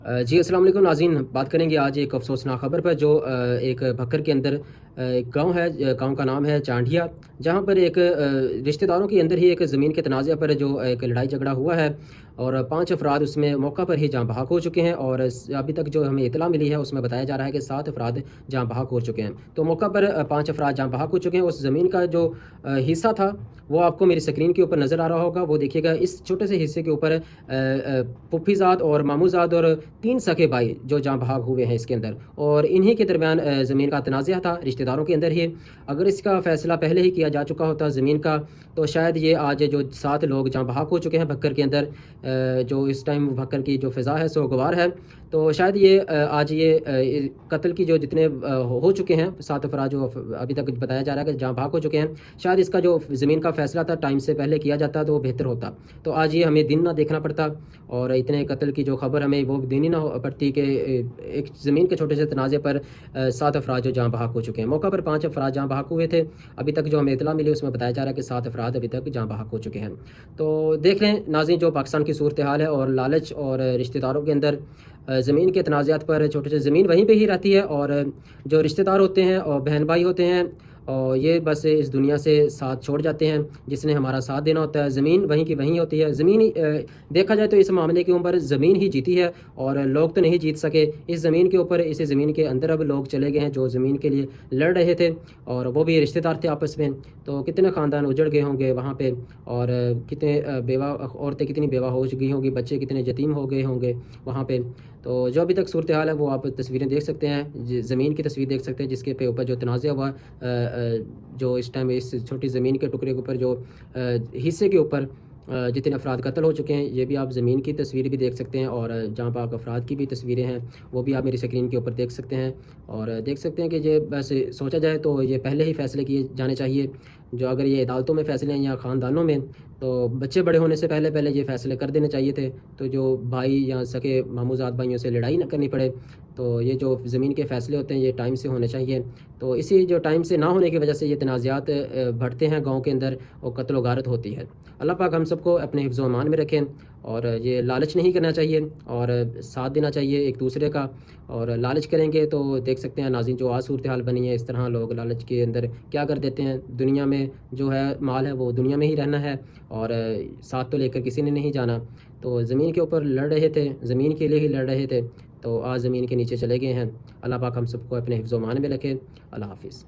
जी अस्सलाम वालेकुम नाज़रीन। बात करेंगे आज एक अफसोसनाक ख़बर पर जो एक भक्कर के अंदर एक गाँव है, गाँव का नाम है चांडिया, जहाँ पर एक रिश्तेदारों के अंदर ही एक ज़मीन के तनाज़े पर जो एक लड़ाई झगड़ा हुआ है और 5 अफ़राद उसमें मौका पर ही जाँ बहक हो चुके हैं और अभी तक जो हमें इत्तला मिली है उसमें बताया जा रहा है कि 7 अफ़राद जाँ बहक हो चुके हैं। तो मौका पर 5 अफ़राद जाँ बहक हो चुके हैं। उस ज़मीन का जो हिस्सा था वो आपको मेरी स्क्रीन के ऊपर नज़र आ रहा होगा। वो देखिएगा, इस छोटे से हिस्से के ऊपर फूफीज़ाद और मामूज़ाद और 3 सगे भाई जो जाँ बहक हुए हैं इसके अंदर, और इन्हीं के दरमियान ज़मीन का तनाज़ा था रिश्तेदारों के अंदर ही। अगर इसका फ़ैसला पहले ही किया जा चुका होता ज़मीन का, तो शायद ये आज जो 7 लोग जाँ बहक हो चुके हैं भक्कर के अंदर, जो इस टाइम भक्कर की जो फ़िज़ा है सोगवार है, तो शायद ये आज ये कत्ल की जो जितने हो चुके हैं 7 अफ़राद जो अभी तक बताया जा रहा है कि जाँ बहक हो चुके हैं, शायद इसका जो ज़मीन का फ़ैसला था टाइम से पहले किया जाता तो बेहतर होता। तो आज ये हमें दिन ना देखना पड़ता और इतने कत्ल की जो ख़बर हमें वो देनी ना पड़ती कि एक ज़मीन के छोटे से तनाज़े पर 7 अफ़राद जो जाँ बहक हो चुके हैं। मौका पर 5 अफ़राद जाँ बहक हुए थे। अभी तक जो हमें इत्तला मिली उसमें बताया जा रहा है कि 7 अफ़राद अभी तक जाँ बहक हो चुके हैं। तो देख लें नाज़रीन, जो पाकिस्तान की सूरत हाल है और लालच और रिश्तेदारों के अंदर ज़मीन के तनाज़ात पर छोटे से ज़मीन वहीं पे ही रहती है और जो रिश्तेदार होते हैं और बहन भाई होते हैं और ये बस इस दुनिया से साथ छोड़ जाते हैं। जिसने हमारा साथ देना होता है, ज़मीन वहीं की वहीं होती है। ज़मीन देखा जाए तो इस मामले के ऊपर ज़मीन ही जीती है और लोग तो नहीं जीत सके इस ज़मीन के ऊपर। इस ज़मीन के अंदर अब लोग चले गए हैं जो ज़मीन के लिए लड़ रहे थे और वो भी रिश्तेदार थे आपस में। तो कितने ख़ानदान उजड़ गए होंगे वहाँ पे और कितने बेवा औरतें कितनी बेवा हो गई होंगी, बच्चे कितने यतीम हो गए होंगे वहाँ पे। तो जो अभी तक सूरत हाल है वो आप तस्वीरें देख सकते हैं, ज़मीन की तस्वीर देख सकते हैं जिसके पे ऊपर जो तनाज़ा हुआ जो इस टाइम इस छोटी ज़मीन के टुकड़े के ऊपर जो हिस्से के ऊपर जितने अफराद कत्ल हो चुके हैं, ये भी आप ज़मीन की तस्वीर भी देख सकते हैं और जहाँ पाक अफराद की भी तस्वीरें हैं वो भी आप मेरी स्क्रीन के ऊपर देख सकते हैं। और देख सकते हैं कि ये बस सोचा जाए तो ये पहले ही फ़ैसले किए जाने चाहिए। जो अगर ये अदालतों में फ़ैसले हैं या ख़ानदानों में, तो बच्चे बड़े होने से पहले पहले ये फ़ैसले कर देने चाहिए थे, तो जो भाई या सगे मामूज़ाद भाइयों से लड़ाई ना करनी पड़े। तो ये जो ज़मीन के फ़ैसले होते हैं ये टाइम से होने चाहिए। तो इसी जो टाइम से ना होने की वजह से ये तनाज़ात बढ़ते हैं गाँव के अंदर और कत्ल व गारत होती है। अल्लाह पाक हम सबको अपने हिफ्ज़ व अमान में रखें और ये लालच नहीं करना चाहिए और साथ देना चाहिए एक दूसरे का। और लालच करेंगे तो देख सकते हैं नाज़रीन, जो आज सूरत हाल बनी है, इस तरह लोग लालच के अंदर क्या कर देते हैं। दुनिया में जो है माल है वो दुनिया में ही रहना है और साथ तो लेकर किसी ने नहीं जाना। तो ज़मीन के ऊपर लड़ रहे थे, ज़मीन के लिए ही लड़ रहे थे, तो आज ज़मीन के नीचे चले गए हैं। अल्लाह पाक हम सबको अपने हिफ्ज़ व अमान में रखे। अल्लाह हाफ़िज़।